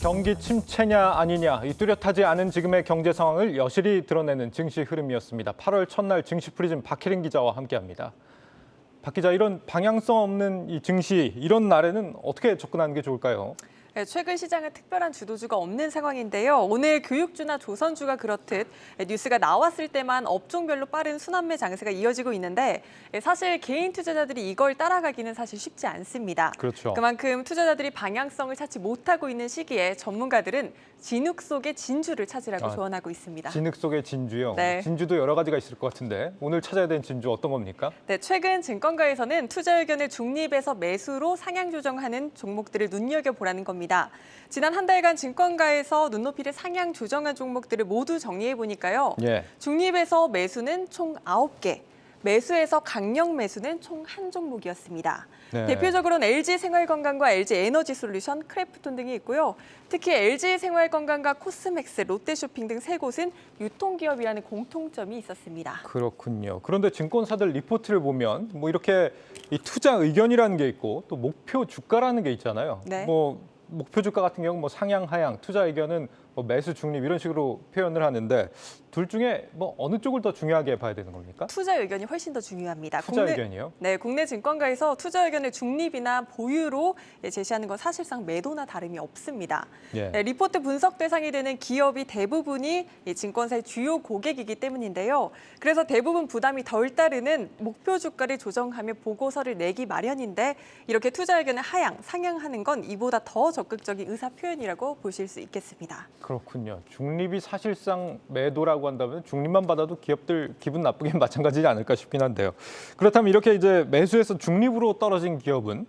경기 침체냐 아니냐, 이 뚜렷하지 않은 지금의 경제 상황을 여실히 드러내는 증시 흐름이었습니다. 8월 첫날 증시 프리즘 박혜린 기자와 함께합니다. 박 기자, 이런 방향성 없는 이 증시, 이런 날에는 어떻게 접근하는 게 좋을까요? 네, 최근 시장은 특별한 주도주가 없는 상황인데요. 오늘 교육주나 조선주가 그렇듯 뉴스가 나왔을 때만 업종별로 빠른 순환매 장세가 이어지고 있는데 사실 개인 투자자들이 이걸 따라가기는 사실 쉽지 않습니다. 그렇죠. 그만큼 투자자들이 방향성을 찾지 못하고 있는 시기에 전문가들은 진흙 속의 진주를 찾으라고 조언하고 있습니다. 진흙 속의 진주요? 네. 진주도 여러 가지가 있을 것 같은데 오늘 찾아야 되는 진주 어떤 겁니까? 네, 최근 증권가에서는 투자 의견을 중립에서 매수로 상향 조정하는 종목들을 눈여겨보라는 겁니다. 지난 한 달간 증권가에서 눈높이를 상향 조정한 종목들을 모두 정리해 보니까요. 중립에서 매수는 총 9개, 매수에서 강력 매수는 총 1종목이었습니다. 네. 대표적으로는 LG생활건강과 LG에너지솔루션, 크래프톤 등이 있고요. 특히 LG생활건강과 코스맥스, 롯데쇼핑 등 세 곳은 유통기업이라는 공통점이 있었습니다. 그렇군요. 그런데 증권사들 리포트를 보면 뭐 이렇게 이 투자 의견이라는 게 있고 또 목표 주가라는 게 있잖아요. 네. 목표 주가 같은 경우 뭐 상향, 하향, 투자 의견은 뭐 매수, 중립 이런 식으로 표현을 하는데 둘 중에 뭐 어느 쪽을 더 중요하게 봐야 되는 겁니까? 투자 의견이 훨씬 더 중요합니다. 투자 의견이요? 네, 국내 증권가에서 투자 의견을 중립이나 보유로 제시하는 건 사실상 매도나 다름이 없습니다. 예. 네, 리포트 분석 대상이 되는 기업이 대부분이 이 증권사의 주요 고객이기 때문인데요. 그래서 대부분 부담이 덜 따르는 목표 주가를 조정하며 보고서를 내기 마련인데 이렇게 투자 의견을 하향, 상향하는 건 이보다 더 적극적인 의사 표현이라고 보실 수 있겠습니다. 그렇군요. 중립이 사실상 매도라고 한다면 중립만 받아도 기업들 기분 나쁘긴 마찬가지지 않을까 싶긴 한데요. 그렇다면 이렇게 이제 매수해서 중립으로 떨어진 기업은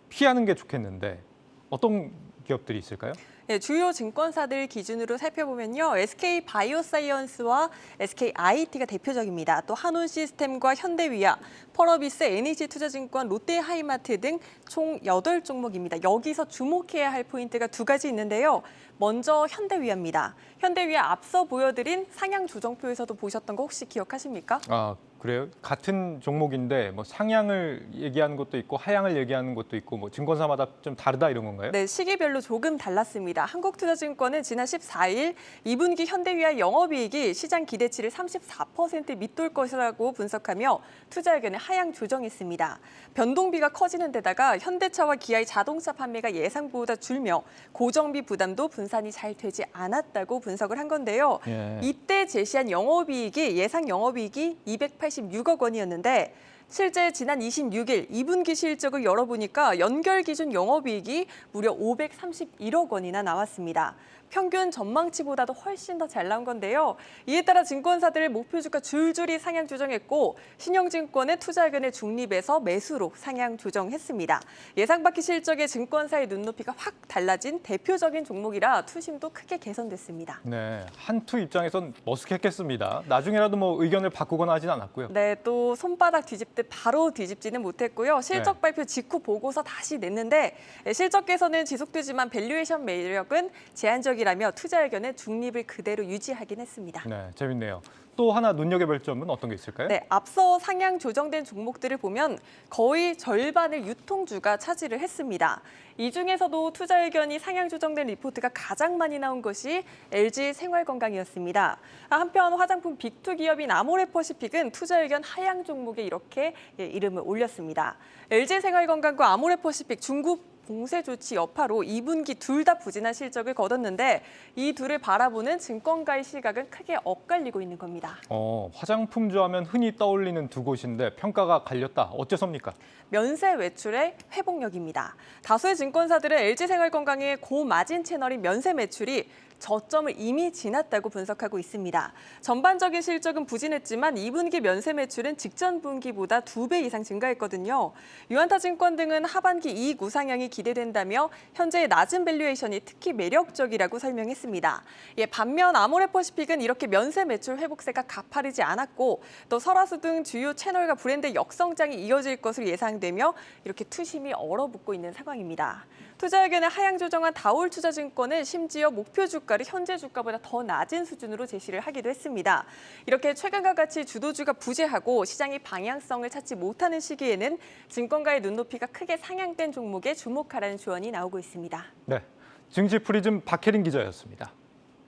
피하는 게 좋겠는데 어떤 기업들이 있을까요? 네, 주요 증권사들 기준으로 살펴보면요. SK바이오사이언스와 SKIT가 대표적입니다. 또 한온시스템과 현대위아, 펄어비스, NH투자증권, 롯데하이마트 등 총 8종목입니다. 여기서 주목해야 할 포인트가 두 가지 있는데요. 먼저 현대위아입니다. 현대위아 앞서 보여드린 상향 조정표에서도 보셨던 거 혹시 기억하십니까? 아, 그래요? 같은 종목인데 뭐 상향을 얘기하는 것도 있고 하향을 얘기하는 것도 있고 뭐 증권사마다 좀 다르다 이런 건가요? 네, 시기별로 조금 달랐습니다. 한국투자증권은 지난 14일 2분기 현대위아 영업이익이 시장 기대치를 34% 밑돌 것이라고 분석하며 투자 의견을 하향 조정했습니다. 변동비가 커지는 데다가 현대차와 기아의 자동차 판매가 예상보다 줄며 고정비 부담도 분산이 잘 되지 않았다고 분석을 한 건데요. 예. 이때 제시한 영업이익이 예상 영업이익이 286억 원이었는데 실제 지난 26일 2분기 실적을 열어보니까 연결 기준 영업이익이 무려 531억 원이나 나왔습니다. 평균 전망치보다도 훨씬 더 잘 나온 건데요. 이에 따라 증권사들 목표 주가 줄줄이 상향 조정했고 신영증권은 투자 의견을 중립에서 매수로 상향 조정했습니다. 예상 밖의 실적에 증권사의 눈높이가 확 달라진 대표적인 종목이라 투심도 크게 개선됐습니다. 네, 한투 입장에선 머쓱했겠습니다. 나중에라도 뭐 의견을 바꾸거나 하진 않았고요. 네, 또 손바닥 뒤집듯 바로 뒤집지는 못했고요. 실적 발표 직후 보고서 다시 냈는데 실적 개선은 지속되지만 밸류에이션 매력은 제한적이라며 투자 의견은 중립을 그대로 유지하긴 했습니다. 네, 재밌네요. 또 하나 눈여겨볼 점은 어떤 게 있을까요? 네, 앞서 상향 조정된 종목들을 보면 거의 절반을 유통주가 차지를 했습니다. 이 중에서도 투자 의견이 상향 조정된 리포트가 가장 많이 나온 것이 LG생활건강이었습니다. 한편 화장품 빅2 기업인 아모레퍼시픽은 투자 의견 하향 종목에 이렇게 이름을 올렸습니다. LG생활건강과 아모레퍼시픽 중국 봉쇄 조치 여파로 2분기 둘 다 부진한 실적을 거뒀는데 이 둘을 바라보는 증권가의 시각은 크게 엇갈리고 있는 겁니다. 화장품주 하면 흔히 떠올리는 두 곳인데 평가가 갈렸다. 어째서입니까? 면세 매출의 회복력입니다. 다수의 증권사들은 LG생활건강의 고마진 채널인 면세 매출이 저점을 이미 지났다고 분석하고 있습니다. 전반적인 실적은 부진했지만 2분기 면세 매출은 직전 분기보다 2배 이상 증가했거든요. 유한타증권 등은 하반기 이익 우상향이 기대된다며 현재의 낮은 밸류에이션이 특히 매력적이라고 설명했습니다. 반면 아모레퍼시픽은 이렇게 면세 매출 회복세가 가파르지 않았고 또 설화수 등 주요 채널과 브랜드 역성장이 이어질 것으로 예상되며 이렇게 투심이 얼어붙고 있는 상황입니다. 투자 의견을 하향 조정한 다올투자증권은 심지어 목표 주가를 현재 주가보다 더 낮은 수준으로 제시를 하기도 했습니다. 이렇게 최근과 같이 주도주가 부재하고 시장이 방향성을 찾지 못하는 시기에는 증권가의 눈높이가 크게 상향된 종목에 주목하라는 조언이 나오고 있습니다. 네, 증시 프리즘 박혜린 기자였습니다.